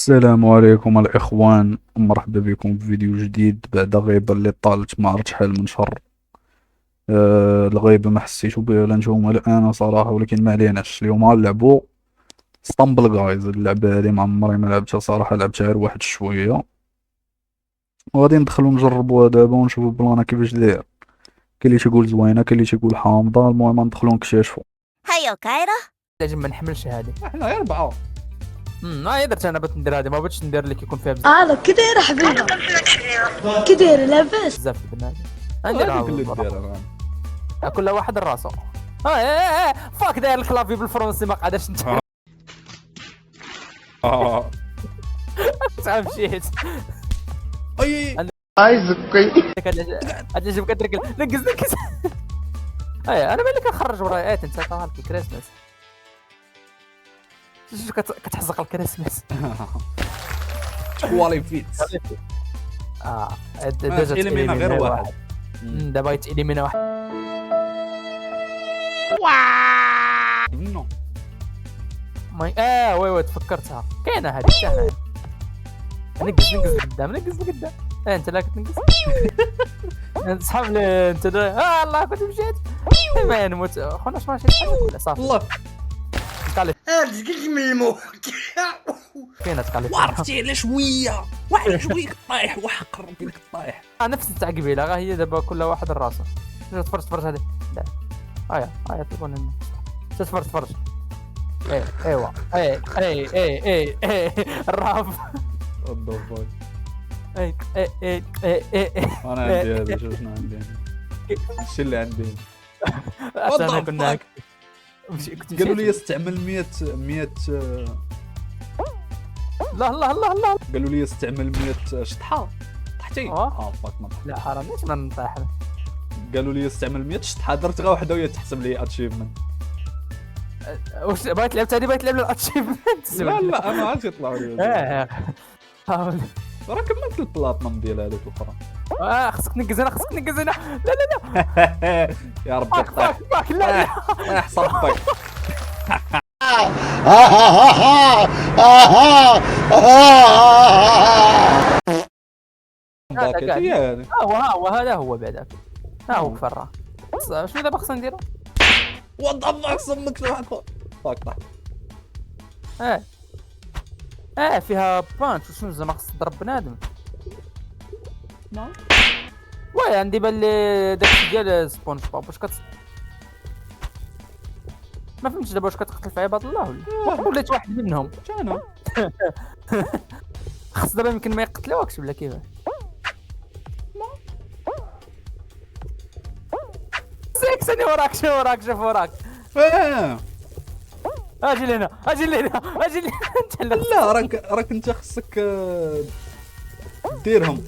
السلام عليكم الإخوان، مرحبا بكم في فيديو جديد بعد غيبة اللي طالت ما عرفت شحال من شهر. الغيبة ما حسيتو بها لا نتوما لا أنا صراحة، ولكن ما عليناش. اليوم غنلعبو ستامبل جايز. اللعبة هادي ما عمري ما لعبتها صراحة، لعبتها غير واحد شوية، وغادي ندخلو نجربوها دابا ونشوفو بلانا كيفاش داير. كاين اللي تيقول زوينة، كاين اللي تيقول حامضة، المهم ندخلو نكتشفو. هيا كايرة. لازم ما نحملش هذه. احنا غير 4. ما درت انا بغيت ندير هذه، ما بغيتش ندير اللي كيكون فيها كي داير حبيبه؟ كي داير لاباس؟ بزاف البنات. هذيك اللي دير كل واحد راسو. فاك داير الكلافي بالفرنسي ما قادرش انت. تعرف مشيت. اي هذا جبك تركل نقز. انا مالك كنخرج ورايا انت طالع كريسماس. شوف كتحزق الكريسماس. كوالي فيتس. دازت إليمينا غير واحد. دابا يتإليمينا واحد. منو وي تفكرتها كاينه هذه سهله. نقز لقدام انت لا كتنقز. نسحب لي انت الله كنت مشيت. ما نموت خونا اش ماشي صافي. الله تقالي رزقك من الموت. فين تقالي عرفتي على شويه واحد شويه طايح وحق ربي لك طايح. نفس تاع قبيله غا هي دابا كل واحد راسه. تفرج هذه لا هيا تكون تفرج. ايوا الرهب. الضفاي اي انا عندي هذا. شنو عندي الشيء اللي عندي؟ انا كنا قالوا لي استعمل 100 لا قالوا لي استعمل 100 شطحه. طحتي فاك ما طحت. لا حرام ليش ما نطيح. قالوا لي استعمل 100 شطحه، درت غير واحده وهي تحسب لي اتشيفمنت. واش بغيت لعبت هذه؟ بغيت نلعب الاتشيفمنت. لا انا عاد يطلعوا لي. حاول راه كملت البلاتنم ديال هذيك الاخرى. خصك تنقز هنا. لا يا ربي طيح فاك لا طيح صبك. باكيت هي هذه. هو هذا هو بعدك. هو كفر. شنو دابا خصنا نديرو؟ وضع صمك واحد فاك طاح. فيها بانش. وشنو زعما خص تضرب بنادم؟ نعم. وي عندي بان لي داكشي ديال سبونج بوب. واش ما فهمتش دابا واش كتقتل في عباد الله ولا وليت واحد منهم؟ انا خص دابا يمكن ما يقتلوكش ولا كيفاش؟ سيكسني وراك شوف وراك. اجي لهنا انت لا راك انت خصك ديرهم.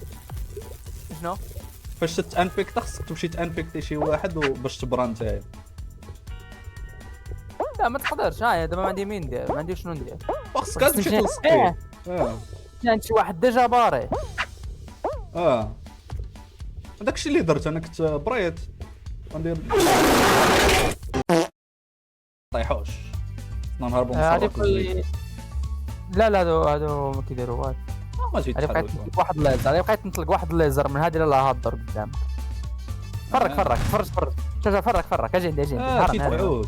شنو؟ فاش تانفيكت خصك تمشي تانفيكتي شي واحد باش تبرا نتايا. لا ما تقدرش. دابا ما عندي مين ندير، ما عندي شنو ندير. خصك تمشي تلصقيه. كان شي واحد ديجا باري. داكشي اللي درت انا، كنت بريت غندير طيحوش نهربوا من الصوت. لا هادو ما كيديروا والو. ما جيت بقيت نطلق واحد الليزر. بقيت نطلق واحد الليزر من هذه لا هضر قدامك. فرج شوف فرج. اجي عندي تيدفعوه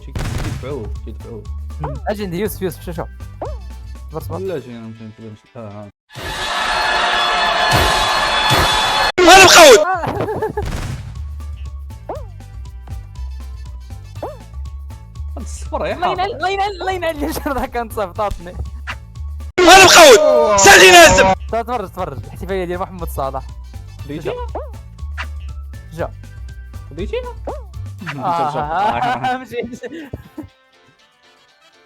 اجي عندي يوسف شوف صبر. لا جينا نمشي. انا القود الصفر يا حاضر. الله ينعل الجرة كانت صفطاتني. انا القود سالي نازم. تفرج الاحتفاليه ديال محمد صالح. خديتينا جا خديتينا. مشيت.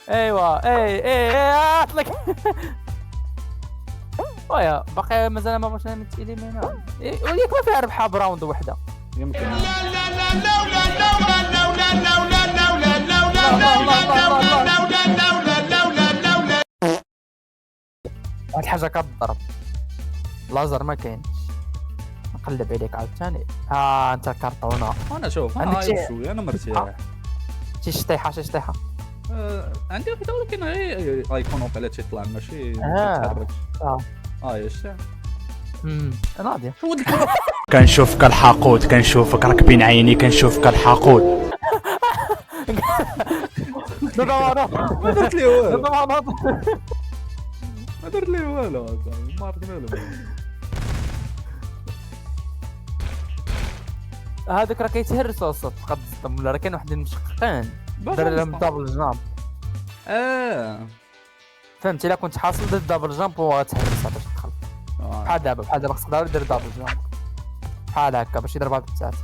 ايوا اطلق. ويا باقي مازال ما بغاش نمثلي منها. وليك ما فيها ربحه براوند وحده يمكن. واحد الحاجه كتضرب لازر ما كاينش. نقلب عليك عاوتاني. انت الكرتونه. انا شوف عندك انا شي- شويه انا مرتاح. شي شطيحه عندي وحده ولكن غير ايكون وقيلا تيطلع ماشي آه. متحركش. آه. ياش ناضيه كنشوفك الحقود، كنشوفك راك بين عيني، كنشوفك الحقود. ما درت ليه والو، ما ما درت ليه والو اصاحبي، ما عرفنا له. هذاك راه كيتهرسوا الصوت قد الصدم، ولا راه كاين واحد المشققين دار لهم دابل جامب. فهمتي الا كنت حاصل دير دابل جامب وغتهرس باش تدخل بحال دابا خصك دير دابل جامب بحال هكا باش يضربها بالتات.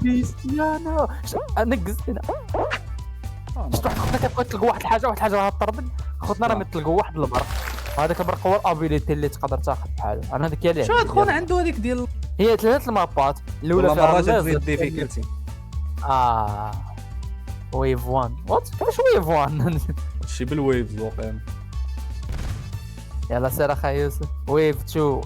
كريستيانو نقز هنا. شفت واحد خوتنا كتبغي تلقى واحد الحاجه غتطربن، خوتنا راه متلقوا واحد البرق، هذاك البرق هو الابيليتي اللي تقدر تاخذ بحالو. انا هذيك هي اللي شو هاد خونا عنده هذيك ديال هي ثلاث المابات الاولى فيها مرة جات الليزر. ديفيكولتي. ويف 1 وات كيفاش ويف 1 شي بالويفز واقيلا. يلا سير اخا يوسف. ويف 2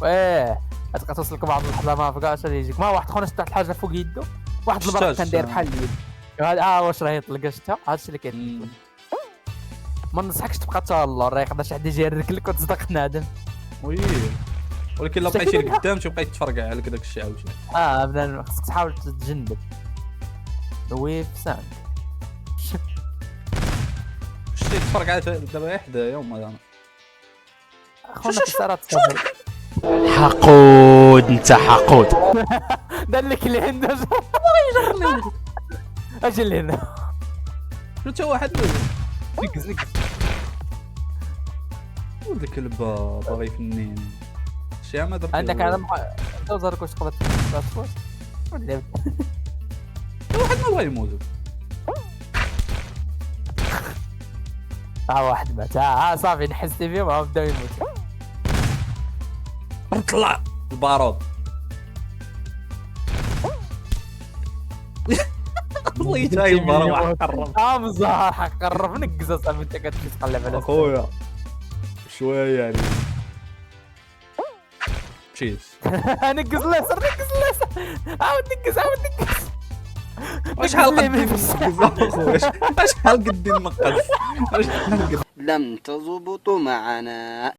غتبقى توصلك بعض اللحظه ما بقاش اللي يجيك. ما واحد خونا شفت واحد الحاجه فوق يدو، واحد البرق شفتها، كان داير بحال اليد هذا. واش راه يطلق شتا هادشي اللي كاين. ما ننصحكش تبقى تهلا، راه يقدر شي حد يجي يرك لك وتصدق نادم. وي ولكن الا بقيتي لقدام تبقى تفرقع عليك داك الشيء عاوتاني. بنادم خصك تحاول تتجنب. ويف 5 شتي تفرقع دابا حدايا وما انا خونا في السيارات صافي حقود، انت حقود. دار لك اللي عنده اجي اللي هنا شو تا واحد نقز ولد الكلب باغي يفنين شي ما درت. عندك على دوزرك واش تقدر تصوت ولا واحد ما بغا يموت. واحد مات. صافي نحس فيهم بداو يموتوا. طلع البارود. والله جاي المره واحد قرب. مزهر حق قرب نقز اصاحبي انت كتقلب على اخويا شويه يعني تشيز. نقز اليسار عاود نقز شحال قد نقز شحال قد نقز لم تزبطوا معنا.